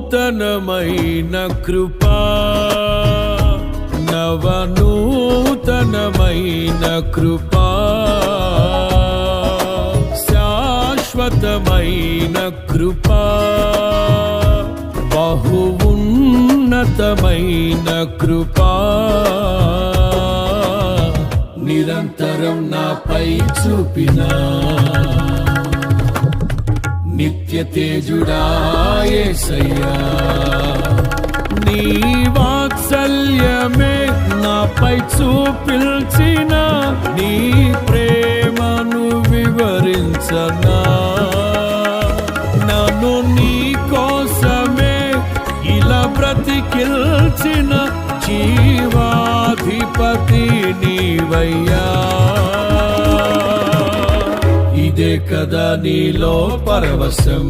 నూతనమైన కృపా నవనూతనమైన కృపా శాశ్వతమైన కృపా బహు ఉన్నతమైన కృపా నిరంతరం నాపై చూపినా నిత్య తేజుడా యేసయ్యా నీ వాత్సల్యమే నాపై చూపిల్చిన నీ ప్రేమను వివరించనా నన్ను నీ కోసమే ఇలా బ్రతికిల్చిన జీవాధిపతి నీవయ్యా ఇదే కదా నీలో పరవశం